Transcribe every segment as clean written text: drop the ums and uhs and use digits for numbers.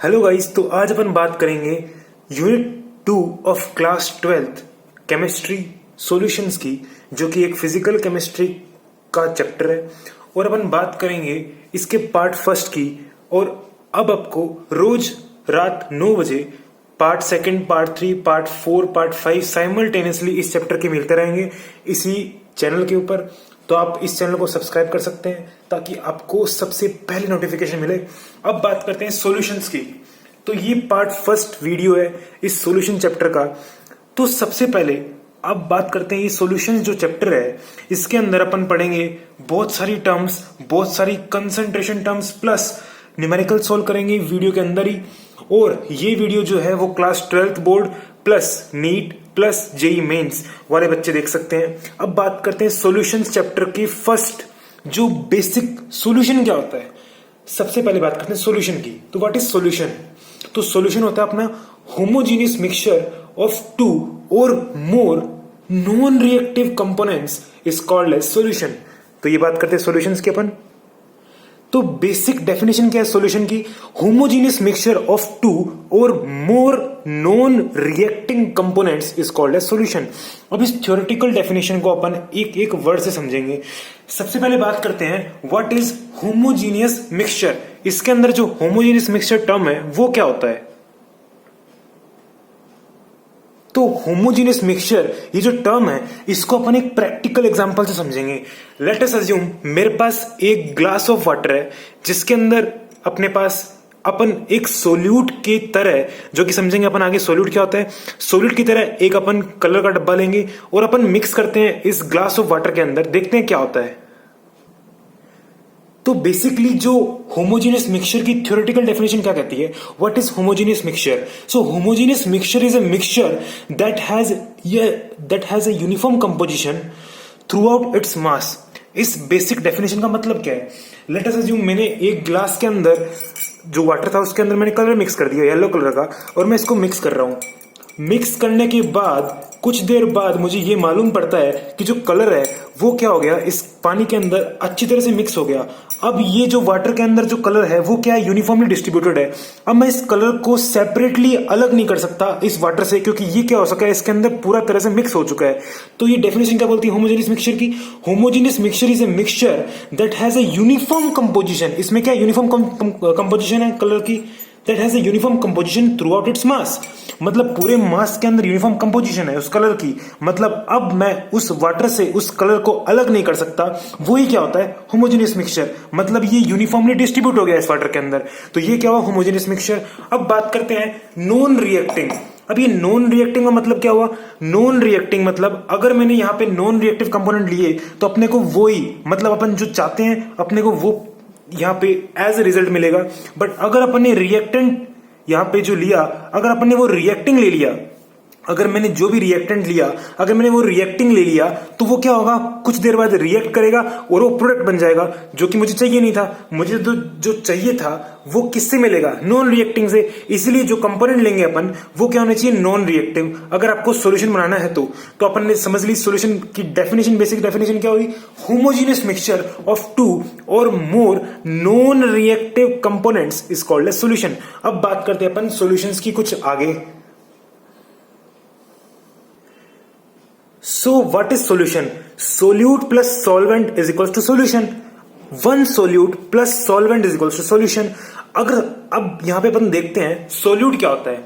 Hello guys, तो आज अपन बात करेंगे unit 2 of class 12th chemistry solutions की, जो कि एक फिजिकल केमिस्ट्री का चैप्टर है। और अपन बात करेंगे इसके पार्ट फर्स्ट की। और अब आपको रोज रात 9 बजे part second, part 3, part 4, part 5 simultaneously इस चैप्टर के मिलते रहेंगे इसी चैनल के ऊपर। तो आप इस चैनल को सब्सक्राइब कर सकते हैं ताकि आपको सबसे पहले नोटिफिकेशन मिले। अब बात करते हैं सॉल्यूशंस की। तो ये पार्ट फर्स्ट वीडियो है इस सॉल्यूशन चैप्टर का। तो सबसे पहले अब बात करते हैं ये सॉल्यूशंस जो चैप्टर है, इसके अंदर अपन पढ़ेंगे बहुत सारी टर्म्स, बहुत सारी concentration terms plus numerical solve करेंगे वीडियो के अंदर ही। और ये वीडियो जो है वो class 12th board plus NEET plus JEE mains वाले बच्चे देख सकते हैं। अब बात करते हैं सॉल्यूशंस चैप्टर की फर्स्ट, जो बेसिक सॉल्यूशन क्या होता है। सबसे पहले बात करते हैं सॉल्यूशन की। तो व्हाट इज सॉल्यूशन? तो सॉल्यूशन होता है अपना homogeneous mixture of two or more non reactive components is called as solution. तो ये बात करते हैं सॉल्यूशंस की अपन। तो बेसिक डेफिनेशन क्या है सॉल्यूशन की? Homogeneous mixture of two or more non reacting components is called as solution. अब इस थ्योरेटिकल डेफिनेशन को अपन एक एक वर्ड से समझेंगे। सबसे पहले बात करते हैं व्हाट इज होमोजेनियस मिक्सचर। इसके अंदर जो होमोजेनियस मिक्सचर टर्म है वो क्या होता है? तो होमोजेनियस मिक्सचर ये जो टर्म है इसको अपन एक प्रैक्टिकल एग्जांपल से समझेंगे। लेट अस अज्यूम मेरे पास एक ग्लास ऑफ वाटर है जिसके अंदर अपने पास अपन एक सोल्यूट की तरह, जो कि समझेंगे अपन आगे सोल्यूट क्या होता है। सोल्यूट की तरह एक अपन कलर का डब्बा लेंगे और अपन मिक्स करते हैं इस ग्लास ऑफ वाटर के अंदर, देखते हैं क्या होता है। तो बेसिकली जो होमोजेनियस मिक्सचर की थ्योरेटिकल डेफिनेशन क्या कहती है? What is homogeneous mixture? So homogeneous mixture is a mixture that has a uniform composition through out its mass. इस बेसिक डेफिनेशन का मतलब क्या है? लेट अस अज्यूम मैंने एक ग्लास के अंदर जो वाटर था उसके अंदर मैंने कलर मिक्स कर दिया येलो कलर का, और मैं इसको मिक्स कर रहा हूं। मिक्स करने के बाद कुछ देर बाद मुझे ये मालूम पड़ता है कि जो कलर है वो क्या हो गया, इस पानी के अंदर अच्छी तरह से मिक्स हो गया। अब ये जो वाटर के अंदर जो कलर है वो क्या है, यूनिफॉर्मली डिस्ट्रीब्यूटेड है। अब मैं इस कलर को सेपरेटली अलग नहीं कर सकता इस वाटर से, क्योंकि ये क्या हो सका है, इसके अंदर पूरा तरह से मिक्स हो चुका है। तो ये डेफिनेशन क्या बोलती है होमोजेनियस मिक्सचर की? Homogeneous mixture is a mixture that has a uniform composition. इसमें क्या यूनिफॉर्म कंपोजिशन है कलर की? That has a uniform composition through out its mass. मतलब पूरे मास के अंदर यूनिफॉर्म कंपोजिशन है उस कलर की। मतलब अब मैं उस वाटर से उस कलर को अलग नहीं कर सकता। वही क्या होता है होमोजेनियस मिक्सचर। मतलब ये यूनिफॉर्मली डिस्ट्रीब्यूट हो गया इस वाटर के अंदर, तो ये क्या हुआ होमोजेनियस मिक्सचर। अब बात करते हैं नॉन रिएक्टिंग। अब ये नॉन रिएक्टिंग का मतलब क्या हुआ? नॉन रिएक्टिंग मतलब अगर मैंने यहाँ पे नॉन रिएक्टिव कंपोनेंट लिए तो अपने को वही, मतलब अपन जो चाहते हैं अपने को वो यहाँ पे एज ए रिजल्ट मिलेगा। बट अगर अपन ने रिएक्टेंट यहाँ पे जो लिया, अगर अपन ने वो रिएक्टिंग ले लिया, अगर मैंने जो भी रिएक्टेंट लिया, अगर मैंने वो रिएक्टिंग ले लिया, तो वो क्या होगा, कुछ देर बाद रिएक्ट करेगा और वो प्रोडक्ट बन जाएगा, जो कि मुझे चाहिए नहीं था। मुझे तो जो चाहिए था वो किससे मिलेगा? नॉन रिएक्टिंग से। इसलिए जो कंपोनेंट लेंगे अपन वो क्या होना चाहिए, नॉन रिएक्टिव। अगर आपको सॉल्यूशन बनाना है तो अपन ने समझ ली सॉल्यूशन की डेफिनेशन। बेसिक डेफिनेशन क्या हुई? Homogeneous mixture of two or more non reactive components is called as solution. अब बात करते हैं अपन सॉल्यूशंस की कुछ आगे। So what is solution? Solute plus solvent is equals to solution. One solute plus solvent is equals to solution. अगर अब यहां पे अपन देखते हैं solute क्या होता है,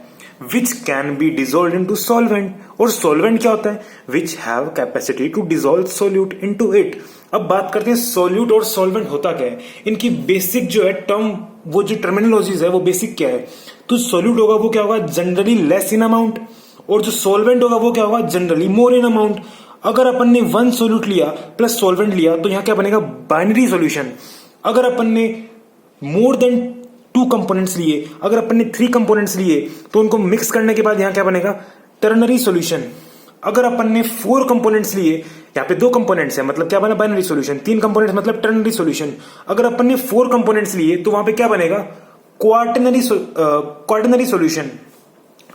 which can be dissolved into solvent, और solvent क्या होता है, which have capacity to dissolve solute into it. अब बात करते हैं solute और solvent होता क्या है, इनकी बेसिक जो है टर्म, वो जो टर्मिनोलॉजीज है वो बेसिक क्या है। तो solute होगा वो क्या होगा, जनरली लेस इन अमाउंट, और जो सॉल्वेंट होगा वो क्या होगा, जनरली मोर इन अमाउंट। अगर अपन ने वन सोल्यूट लिया प्लस सॉल्वेंट लिया तो यहां क्या बनेगा, बाइनरी सॉल्यूशन। अगर अपन ने मोर देन 2 कंपोनेंट्स लिए, अगर अपन ने 3 कंपोनेंट्स लिए तो उनको मिक्स करने के बाद यहां क्या बनेगा, टर्नरी सॉल्यूशन। अगर अपन ने 4 कंपोनेंट्स लिए, यहाँ पे 2 कंपोनेंट्स है मतलब क्या बना, बाइनरी सॉल्यूशन। 3 कंपोनेंट्स मतलब टर्नरी सॉल्यूशन। अगर अपन ने 4 कंपोनेंट्स लिए तो वहां पे क्या बनेगा, क्वार्टनरी सॉल्यूशन।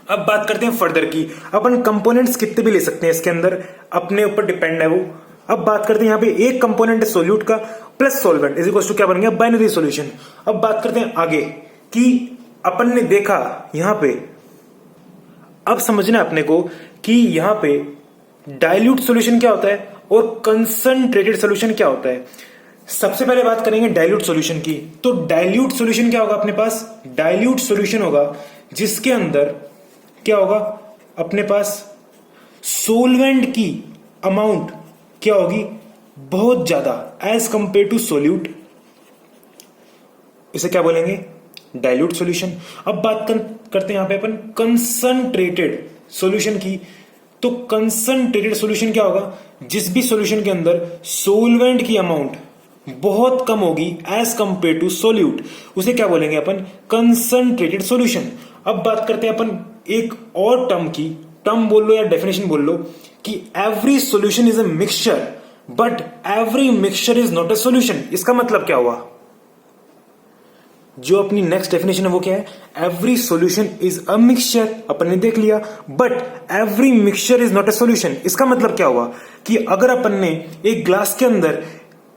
अब बात करते हैं फर्दर की। अपन कंपोनेंट्स कितने भी ले सकते हैं इसके अंदर, अपने ऊपर डिपेंड है वो। अब बात करते हैं यहाँ पे एक कंपोनेंट है सोल्यूट का plus solvent is equal to क्या बन गया, बाइनरी सॉल्यूशन। अब बात करते हैं आगे कि अपन ने देखा यहां पे, अब समझना है अपने को कि यहां पे डाइल्यूट सॉल्यूशन क्या होता है और कंसंट्रेटेड सॉल्यूशन क्या होता है। सबसे पहले बात करेंगे डाइल्यूट सॉल्यूशन की। तो डाइल्यूट सॉल्यूशन क्या होगा अपने पास, डाइल्यूट सॉल्यूशन होगा जिसके अंदर क्या होगा अपने पास, सोलवेंट की अमाउंट क्या होगी, बहुत ज्यादा एज कंपेयर टू सोल्यूट। इसे क्या बोलेंगे, डाइल्यूट सॉल्यूशन। अब बात करते हैं यहां पे अपन कंसंट्रेटेड सॉल्यूशन की। तो कंसंट्रेटेड सॉल्यूशन क्या होगा, जिस भी सॉल्यूशन के अंदर सोलवेंट की अमाउंट बहुत कम होगी एज कंपेयर टू सोल्यूट, उसे क्या बोलेंगे अपन, कंसंट्रेटेड सॉल्यूशन। अब बात करते हैं अपन एक और टर्म की, टर्म बोल लो या डेफिनेशन बोल लो, कि every solution is a mixture but every mixture is not a solution. इसका मतलब क्या हुआ, जो अपनी नेक्स्ट डेफिनेशन है वो क्या है, every solution is a mixture, अपन ने देख लिया, but every mixture is not a solution. इसका मतलब क्या हुआ कि अगर अपन ने एक ग्लास के अंदर,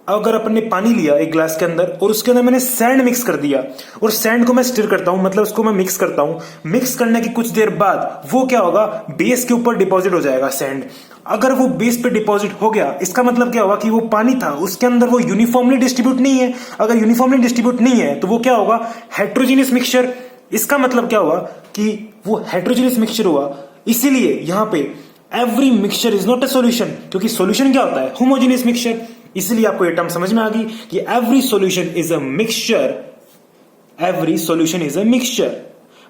अगर अपन ने पानी लिया एक ग्लास के अंदर और उसके अंदर मैंने सैंड मिक्स कर दिया, और सैंड को मैं स्टिर करता हूं, मतलब उसको मैं मिक्स करता हूं, मिक्स करने की कुछ देर बाद वो क्या होगा, बेस के ऊपर डिपॉजिट हो जाएगा सैंड। अगर वो बेस पे डिपॉजिट हो गया, इसका मतलब क्या होगा कि वो पानी था उसके अंदर वो यूनिफॉर्मली डिस्ट्रीब्यूट नहीं है। अगर यूनिफॉर्मली डिस्ट्रीब्यूट नहीं है तो वो क्या होगा, हेट्रोजीनियस मिक्सचर। इसका मतलब क्या हुआ कि वो हेट्रोजीनियस मिक्सचर हुआ। इसीलिए यहां पे every mixture is not a solution, क्योंकि सॉल्यूशन क्या होता है, होमोजीनियस मिक्सचर। इसलिए आपको ये टर्म समझ में आ गई कि every solution is a mixture, every solution is a mixture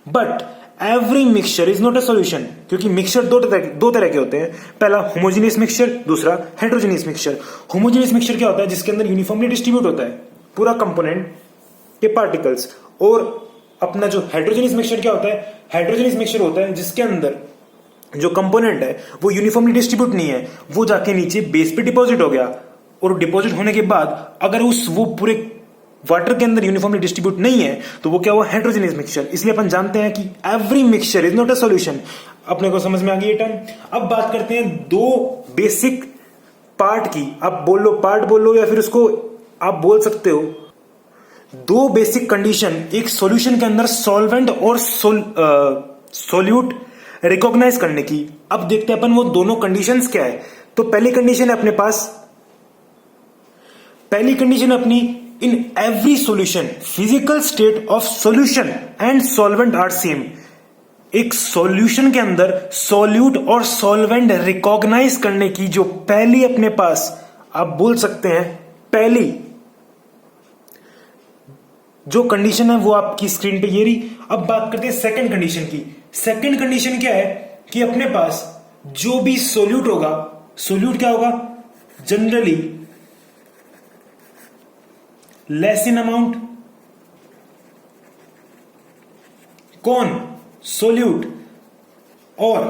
but every mixture is not a solution, क्योंकि मिक्सचर दो तरह के होते हैं, पहला होमोजीनियस मिक्सचर, दूसरा हेट्रोजीनियस मिक्सचर। होमोजीनियस मिक्सचर क्या होता है, जिसके अंदर यूनिफॉर्मली डिस्ट्रीब्यूट होता है पूरा कंपोनेंट के पार्टिकल्स। और अपना जो हेट्रोजीनियस मिक्सचर क्या होता है, हेट्रोजीनियस मिक्सचर होता है जिसके अंदर जो कंपोनेंट है वो यूनिफॉर्मली डिस्ट्रीब्यूट नहीं है, वो जाके नीचे बेस पे डिपॉजिट हो गया, और डिपॉजिट होने के बाद अगर वो पूरे वाटर के अंदर यूनिफॉर्मली डिस्ट्रीब्यूट नहीं है तो वो क्या हुआ, हेट्रोजीनियस मिक्सचर। इसलिए अपन जानते हैं कि every mixture is not a solution. अपने को समझ में आ गई ये टर्म। अब बात करते हैं दो बेसिक पार्ट की। आप बोल लो पार्ट बोल लो या फिर उसको आप बोल सकते हो दो बेसिक कंडीशन एक सॉल्यूशन के अंदर सॉल्वेंट और सोल्यूट रिकॉग्नाइज करने की। अब देखते हैं अपन वो दोनों कंडीशंस क्या है। तो पहली कंडीशन है अपने पास, पहली कंडीशन अपनी, in every solution physical state of solution and solvent are same. एक सॉल्यूशन के अंदर सॉल्यूट और सॉल्वेंट रिकॉग्नाइज करने की जो पहली अपने पास आप बोल सकते हैं पहली जो कंडीशन है वो आपकी स्क्रीन पे ये रही। अब बात करते हैं सेकंड कंडीशन की। सेकंड कंडीशन क्या है कि अपने पास जो भी सोल्यूट होगा, सोल्यूट क्या होगा, जनरली लेस इन अमाउंट। कौन, सोल्यूट। और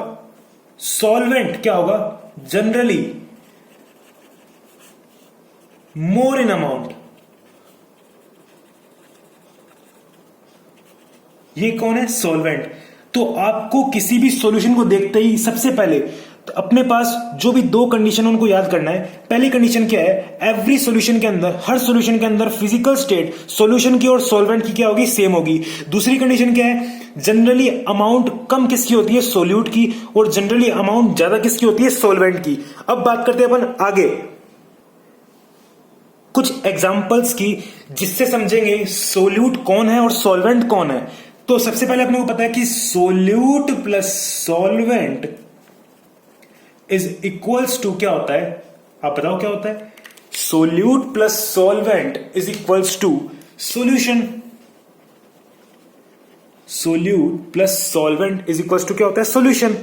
सॉल्वेंट क्या होगा, जनरली मोर इन अमाउंट। ये कौन है, सॉल्वेंट। तो आपको किसी भी सॉल्यूशन को देखते ही सबसे पहले तो अपने पास जो भी दो कंडीशन उनको याद करना है। पहली कंडीशन क्या है, एवरी सॉल्यूशन के अंदर, हर सॉल्यूशन के अंदर फिजिकल स्टेट सॉल्यूशन की और सॉल्वेंट की क्या होगी, सेम होगी। दूसरी कंडीशन क्या है, जनरली अमाउंट कम किसकी होती है, सोल्यूट की, और जनरली अमाउंट ज्यादा किसकी होती है, सॉल्वेंट की। अब बात करते हैं अपन आगे कुछ एग्जांपल्स की जिससे समझेंगे सोल्यूट कौन है और सॉल्वेंट कौन है। तो सबसे पहले अपने को पता है कि solute plus solvent is equals to क्या होता है, आप बताओ क्या होता है, solute plus solvent is equals to solution. Solute plus solvent is equals to क्या होता है, सोल्यूशन।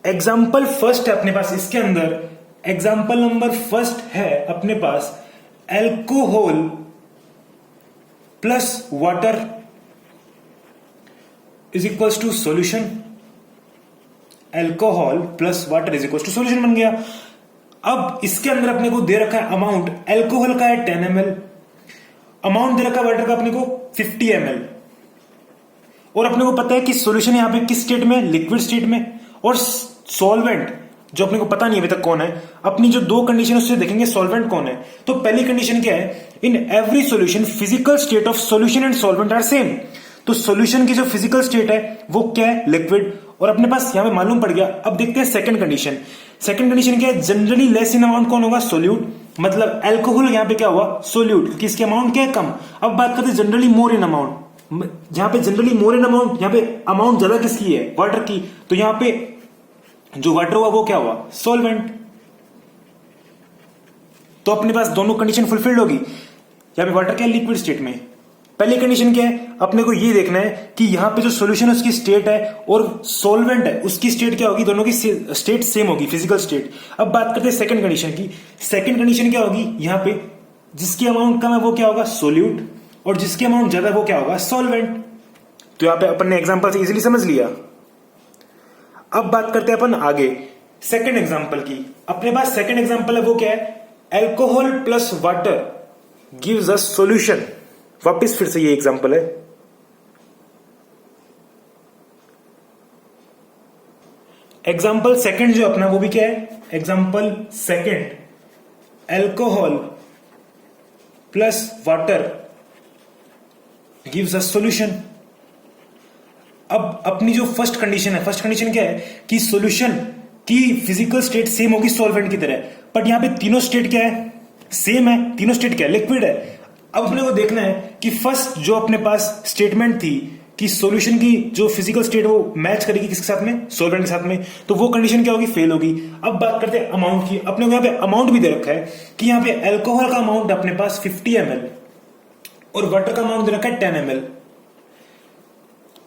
एग्जाम्पल फर्स्ट है अपने पास इसके अंदर, एग्जाम्पल नंबर फर्स्ट है अपने पास alcohol plus water is equals to solution. Alcohol plus water is equals to solution बन गया। अब इसके अंदर अपने को दे रखा है अमाउंट, एल्कोहल का है 10 ml, अमाउंट दे रखा है वाटर का अपने को 50 ml, और अपने को पता है कि सोल्यूशन यहां पे किस स्टेट में, लिक्विड स्टेट में, और सॉल्वेंट जो अपने को पता नहीं अभी तक कौन है। अपनी जो दो कंडीशन उससे देखेंगे सॉल्वेंट कौन है। तो पहली कंडीशन क्या है, in every solution physical state of solution and solvent are same. तो सॉल्यूशन की जो फिजिकल स्टेट है वो क्या है, लिक्विड। और अपने पास यहां पे मालूम पड़ गया। अब देखते हैं सेकंड कंडीशन। सेकंड कंडीशन क्या है, जनरली लेस इन अमाउंट कौन होगा, सोल्यूट। मतलब अल्कोहल यहां पे क्या हुआ, सोल्यूट, क्योंकि इसकी अमाउंट क्या है, कम। अब बात करते हैं जनरली मोर इन अमाउंट। यहां पे जनरली मोर इन अमाउंट, यहां पे अमाउंट ज्यादा किसकी है, वाटर की। तो यहां पे जो वाटर हुआ वो क्या हुआ, सॉल्वेंट। तो अपने पास दोनों कंडीशन फुलफिल्ड होगी। यहां पे वाटर क्या है, लिक्विड स्टेट में। पहली कंडीशन क्या है, अपने को ये देखना है कि यहां पे जो सॉल्यूशन है उसकी स्टेट है और सॉल्वेंट है उसकी स्टेट क्या होगी, दोनों की स्टेट सेम होगी, फिजिकल स्टेट। अब बात करते हैं सेकंड कंडीशन की। सेकंड कंडीशन क्या होगी, यहां पे जिसकी अमाउंट कम है वो क्या होगा, सोल्यूट, और जिसकी अमाउंट ज्यादा है वो क्या होगा, सॉल्वेंट। तो यहां पे अपन ने एग्जांपल से इजीली समझ लिया। अब बात करते हैं अपन आगे सेकंड एग्जांपल की। अपने पास सेकंड एग्जांपल है वो क्या है, alcohol plus water gives a solution. वापिस फिर से ये एग्जांपल है। एग्जांपल सेकंड जो अपना वो भी क्या है, example second, alcohol plus water gives a solution. अब अपनी जो फर्स्ट कंडीशन है, फर्स्ट कंडीशन क्या है कि सॉल्यूशन की फिजिकल स्टेट सेम होगी सॉल्वेंट की तरह। बट यहां पे तीनों स्टेट क्या है, सेम है। तीनों स्टेट क्या है, लिक्विड है। अब अपने को देखना है कि फर्स्ट जो अपने पास स्टेटमेंट थी कि सॉल्यूशन की जो फिजिकल स्टेट वो मैच करेगी किसके साथ में, सॉल्वेंट के साथ में, तो वो कंडीशन क्या होगी, फेल होगी। अब बात करते हैं अमाउंट की। अपने को यहाँ पे अमाउंट भी दे रखा है कि यहाँ पे अल्कोहल का अमाउंट अपने पास 50 ml और वाटर का अमाउंट दे रखा है 10 ml।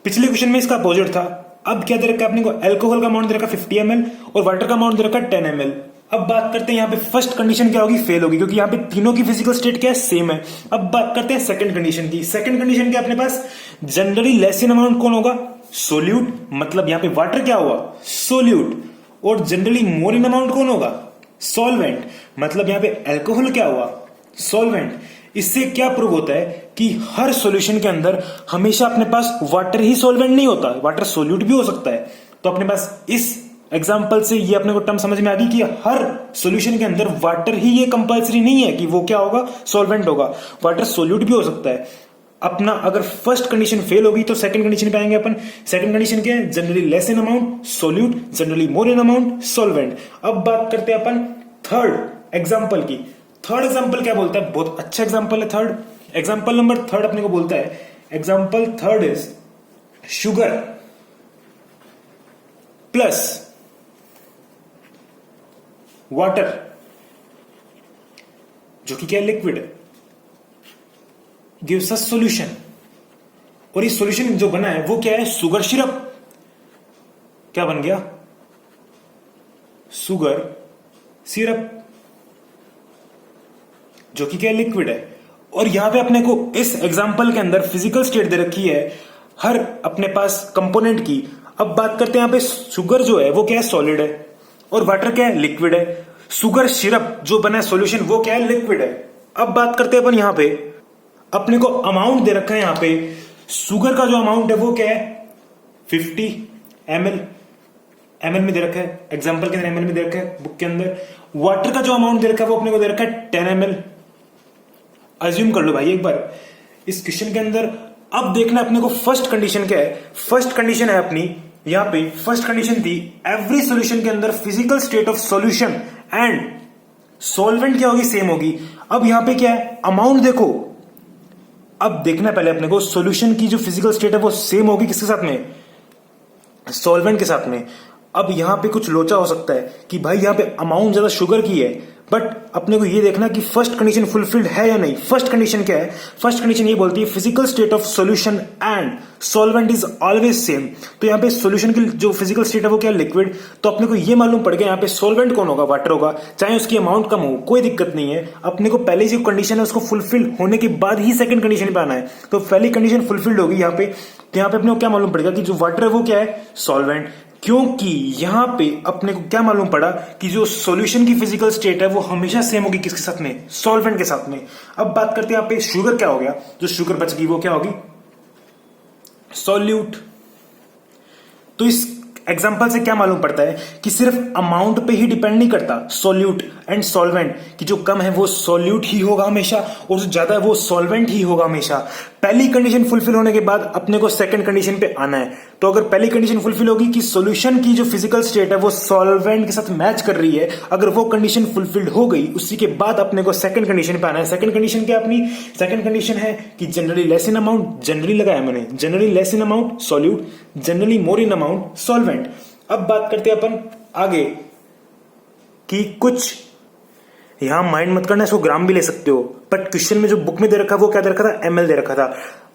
पिछले क्वेश्चन में इसका अपोजिट था। अब क्या दे रखा है अपने को, अल्कोहल का अमाउंट दे रखा है 50 ml और वाटर का अमाउंट दे रखा है 10 ml। अब बात करते हैं यहाँ पे फर्स्ट कंडीशन क्या होगी, फेल होगी, क्योंकि यहाँ पे तीनों की फिजिकल स्टेट क्या है, सेम है। अब बात करते हैं सेकंड कंडीशन की। सेकंड कंडीशन क्या अपने पास, जनरली लेस इन अमाउंट कौन होगा, सोल्यूट। मतलब यहाँ पे वाटर क्या हुआ, सोल्यूट। और जनरली मोर इन अमाउंट कौन होगा, सॉल्वेंट। मतलब यहाँ पे अल्कोहल क्या हुआ, सॉल्वेंट। इससे क्या प्रूव होता है कि हर सॉल्यूशन के अंदर हमेशा अपने पास वाटर ही सॉल्वेंट नहीं होता, वाटर सोल्यूट भी हो सकता है। तो अपने पास इस एग्जाम्पल से ये अपने को टर्म समझ में आ गई कि हर सॉल्यूशन के अंदर वाटर ही ये कंपल्सरी नहीं है कि वो क्या होगा, सॉल्वेंट होगा, वाटर सोल्यूट भी हो सकता है। अपना अगर फर्स्ट कंडीशन फेल होगी तो सेकंड कंडीशन पे आएंगे अपन। सेकंड कंडीशन क्या है, generally less in amount solute, generally more in amount solvent. अब बात करते हैं अपन थर्ड एग्जाम्पल की। थर्ड एग्जाम्पल क्या बोलता है, बहुत अच्छा एग्जाम्पल है थर्ड। एग्जाम्पल नंबर थर्ड अपने को बोलता है, example third is sugar plus water, जो कि क्या लिक्विड है, गिव्स अ सॉल्यूशन। और ये सॉल्यूशन जो बना है वो क्या है, शुगर सिरप। क्या बन गया, शुगर सिरप, जो कि क्या लिक्विड है। और यहां पे अपने को इस एग्जांपल के अंदर फिजिकल स्टेट दे रखी है हर अपने पास कंपोनेंट की। अब बात करते हैं यहां पे शुगर जो है वो क्या है, सॉलिड है, और वाटर क्या है, लिक्विड है। शुगर सिरप जो बना है सॉल्यूशन वो क्या है, लिक्विड है। अब बात करते हैं अपन यहां पे, अपने को अमाउंट दे रखा है यहां पे, शुगर का जो अमाउंट है वो क्या है, 50 ml, ml में दे रखा है, एग्जांपल के अंदर ml में दे रखा है बुक के अंदर। वाटर का जो अमाउंट दे रखा है वो अपने को दे रखा है 10 ml। अज्यूम कर लो भाई एक बार इस क्वेश्चन के अंदर। अब देखना अपने को फर्स्ट कंडीशन क्या है। फर्स्ट कंडीशन है अपनी यहां पे, फर्स्ट कंडीशन थी एवरी सॉल्यूशन के अंदर physical state of solution and solvent क्या होगी, सेम होगी। अब यहां पे क्या है, अमाउंट देखो। अब देखना पहले अपने को सॉल्यूशन की जो फिजिकल स्टेट है वो सेम होगी किसके साथ में, सॉल्वेंट के साथ में। अब यहां पे कुछ लोचा हो सकता है कि भाई यहां पे अमाउंट ज्यादा शुगर की है, बट अपने को ये देखना कि फर्स्ट कंडीशन फुलफिल्ड है या नहीं। फर्स्ट कंडीशन क्या है, फर्स्ट कंडीशन ये बोलती है physical state of solution and solvent is always same. तो यहाँ पे सॉल्यूशन की जो फिजिकल स्टेट है वो क्या है, लिक्विड। तो अपने को ये मालूम पड़ गया यहाँ पे सॉल्वेंट कौन होगा, वाटर होगा, चाहे उसकी अमाउंट कम हो, कोई दिक्कत नहीं है। अपने को पहले जो कंडीशन है उसको फुलफिल होने के बाद ही सेकंड कंडीशन पे आना है। तो पहली कंडीशन फुलफिल्ड होगी यहाँ पे। तो यहाँ पे अपने को क्या मालूम पड़ेगा कि जो वाटर है वो क्या है, सॉल्वेंट, क्योंकि यहां पे अपने को क्या मालूम पड़ा कि जो सॉल्यूशन की फिजिकल स्टेट है वो हमेशा सेम होगी किसके साथ में, सॉल्वेंट के साथ में। अब बात करते हैं यहां पे शुगर क्या हो गया, जो शुगर बच गई वो क्या होगी, सॉल्यूट। तो इस एग्जांपल से क्या मालूम पड़ता है कि सिर्फ अमाउंट पे ही डिपेंड नहीं करता सॉल्यूट एंड सॉल्वेंट, कि जो कम है वो सॉल्यूट ही होगा हमेशा और जो ज्यादा है वो सॉल्वेंट ही होगा हमेशा। पहली कंडीशन फुलफिल होने के बाद अपने को सेकंड कंडीशन पे आना है। तो अगर पहली कंडीशन फुलफिल होगी कि सॉल्यूशन की जो फिजिकल स्टेट है वो सॉल्वेंट के साथ मैच कर रही है, अगर वो कंडीशन फुलफिल्ड हो गई उसी के बाद अपने को सेकंड कंडीशन पे आना है। सेकंड कंडीशन क्या अपनी सेकंड कंडीशन है कि generally less in amount, generally लगाया मैंने, generally less in amount solute, generally more in amount solvent. अब बात करते हैं अपन आगे कि कुछ यहां माइंड मत करना, इसको ग्राम भी ले सकते हो, बट क्वेश्चन में जो बुक में दे रखा वो क्या दे रखा था, एमएल दे रखा था।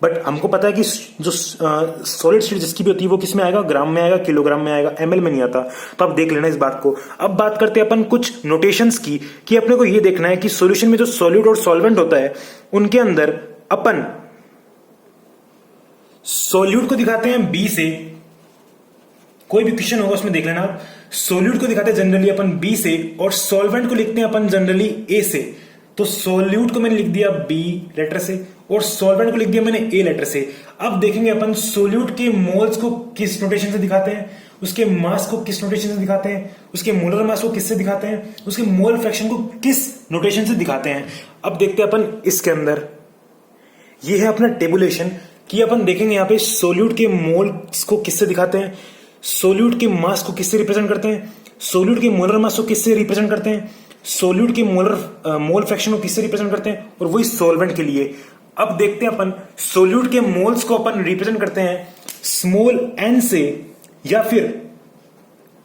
बट हमको पता है कि जो सॉलिड स्टेट जिसकी भी होती है वो किस में आएगा, ग्राम में आएगा, किलोग्राम में आएगा, एमएल में नहीं आता। तो आप देख लेना इस बात को। अब बात करते हैं अपन कुछ नोटेशंस की कि अपने को ये देखना है कि सॉल्यूशन में जो सॉल्यूट और सॉल्वेंट होता है उनके अंदर अपन सॉल्यूट को दिखाते हैं बी से, कोई भी क्वेश्चन होगा उसमें देख लेना आप। सॉल्यूट को दिखाते हैं जनरली अपन बी से और सॉल्वेंट को लिखते हैं अपन जनरली ए से। तो सॉल्यूट को मैंने लिख दिया बी लेटर से और सॉल्वेंट को लिख दिया मैंने ए लेटर से। अब देखेंगे अपन सॉल्यूट के मोल्स को किस नोटेशन से दिखाते हैं, उसके मास को किस नोटेशन से दिखाते हैं, उसके मोलर मास को किससे दिखाते हैं, उसके मोल फ्रैक्शन को किस नोटेशन से दिखाते हैं। अब देखते हैं अपन इसके अंदर, ये है अपना टेबुलेशन कि अपन देखेंगे यहाँ पे सॉल्यूट के मोल्स को किससे दिखाते हैं, सॉल्यूट के मास को किससे रिप्रेजेंट करते हैं, सॉल्यूट के मोलर मास को किससे रिप्रेजेंट करते हैं, सॉल्यूट के मोल फ्रैक्शन को किससे रिप्रेजेंट करते हैं, और वही सॉल्वेंट के लिए। अब देखते हैं अपन सॉल्यूट के मोल्स को अपन रिप्रेजेंट करते हैं स्मॉल एन से, या फिर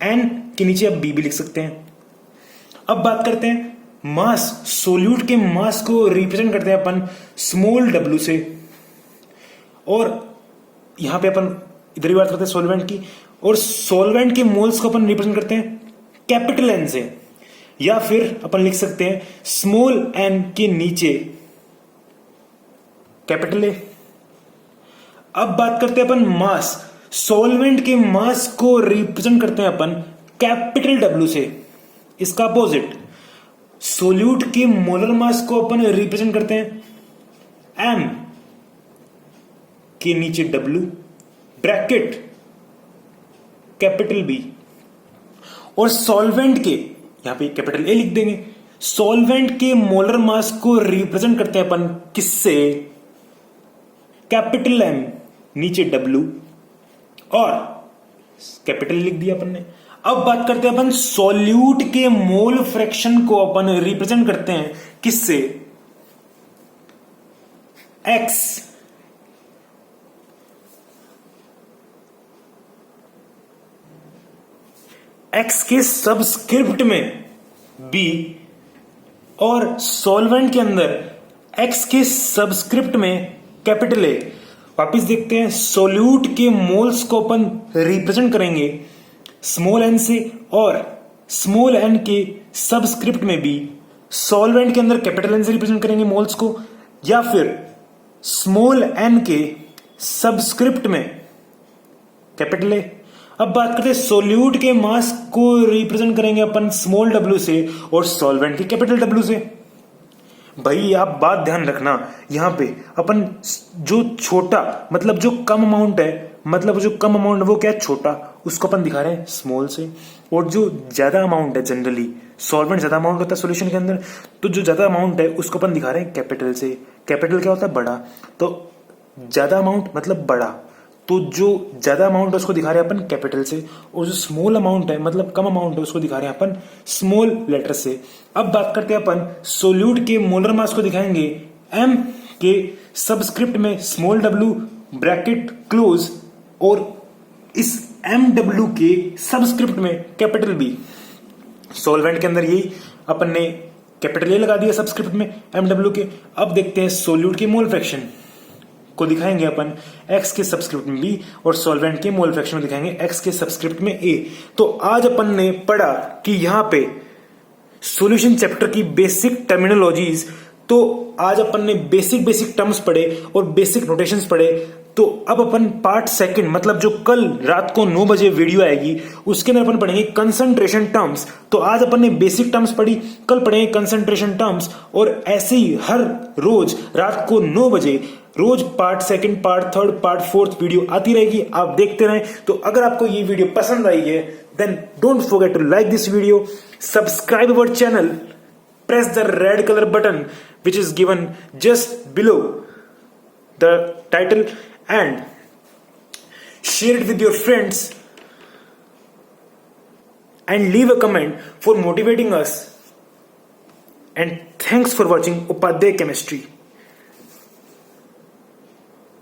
एन के नीचे आप बी भी लिख सकते हैं। अब बात करते हैं मास, सॉल्यूट के मास को रिप्रेजेंट करते हैं अपन स्मॉल डब्ल्यू से, और यहां पे अपन इधर ही बात करते हैं सॉल्वेंट की, और सॉल्वेंट के मोल्स को अपन रिप्रेजेंट करते हैं कैपिटल एन से, या फिर अपन लिख सकते हैं स्मॉल एन के नीचे कैपिटल ए। अब बात करते हैं अपन मास, सॉल्वेंट के मास को रिप्रेजेंट करते हैं अपन कैपिटल डब्ल्यू से। इसका अपोजिट सॉल्यूट के मोलर मास को अपन रिप्रेजेंट करते हैं एम के नीचे डब्ल्यू ब्रैकेट कैपिटल बी, और सॉल्वेंट के यहां पे कैपिटल ए लिख देंगे। सॉल्वेंट के मोलर मास को रिप्रेजेंट करते हैं अपन किससे, कैपिटल एम नीचे डब्ल्यू और कैपिटल लिख दिया अपन ने। अब बात करते हैं अपन सॉल्यूट के मोल फ्रैक्शन को अपन रिप्रेजेंट करते हैं किससे, एक्स एक्स के सबस्क्रिप्ट में बी, और सॉल्वेंट के अंदर एक्स के सबस्क्रिप्ट में कैपिटल ए। वापिस देखते हैं, सॉल्यूट के मोल्स को अपन रिप्रेजेंट करेंगे स्मॉल एन से, और स्मॉल एन के सबस्क्रिप्ट में बी, सॉल्वेंट के अंदर कैपिटल एन से रिप्रेजेंट करेंगे मोल्स को, या फिर स्मॉल एन के सबस्क्रिप्ट में कैपिटल ए। अब बात करते हैं सॉल्यूट के मास को रिप्रेजेंट करेंगे अपन स्मॉल डब्ल्यू से और सॉल्वेंट के कैपिटल डब्ल्यू से। भाई आप बात ध्यान रखना, यहां पे अपन जो छोटा मतलब जो कम अमाउंट है, मतलब जो कम अमाउंट है वो क्या है, छोटा, उसको अपन दिखा रहे हैं स्मॉल से, और जो ज्यादा अमाउंट है जनरली सॉल्वेंट ज्यादा अमाउंट होता है सॉल्यूशन के अंदर, तो जो ज्यादा अमाउंट है उसको अपन दिखा रहे हैं कैपिटल से। कैपिटल क्या होता है, बड़ा, तो ज्यादा अमाउंट मतलब बड़ा, तो जो ज्यादा अमाउंट है उसको दिखा रहे हैं अपन कैपिटल से, और जो स्मॉल अमाउंट है मतलब कम अमाउंट है उसको दिखा रहे हैं अपन स्मॉल लेटर से। अब बात करते हैं अपन सॉल्यूट के मोलर मास को दिखाएंगे एम के सबस्क्रिप्ट में स्मॉल डब्ल्यू ब्रैकेट क्लोज, और इस एम डब्ल्यू के सबस्क्रिप्ट में कैपिटल बी। सॉल्वेंट के अंदर यही अपन ने कैपिटल ए लगा दिया सबस्क्रिप्ट में एम डब्ल्यू के। अब देखते हैं सॉल्यूट के मोल फ्रैक्शन को दिखाएंगे अपन एक्स के सबस्क्रिप्ट में बी, और सॉल्वेंट के मोल फ्रैक्शन में दिखाएंगे एक्स के सबस्क्रिप्ट में ए। तो आज अपन ने पढ़ा कि यहां पे सॉल्यूशन चैप्टर की बेसिक टर्मिनोलॉजीज, तो आज अपन ने बेसिक टर्म्स पढ़े और बेसिक नोटेशंस पढ़े। तो अब अपन पार्ट सेकंड मतलब जो कल रात को 9 बजे वीडियो आएगी उसके अंदर अपन पढ़ेंगे कंसंट्रेशन टर्म्स। तो आज अपन ने बेसिक टर्म्स पढ़ी, कल पढ़ेंगे कंसंट्रेशन टर्म्स, और ऐसे ही हर रोज रात को 9 बजे रोज part second, part third, part fourth video आती रहेगी, आप देखते रहें। तो अगर आपको ये वीडियो पसंद आई है then don't forget to like this video, subscribe our channel, press the red color button which is given just below the title and share it with your friends and leave a comment for motivating us. And thanks for watching Upadhyay Chemistry.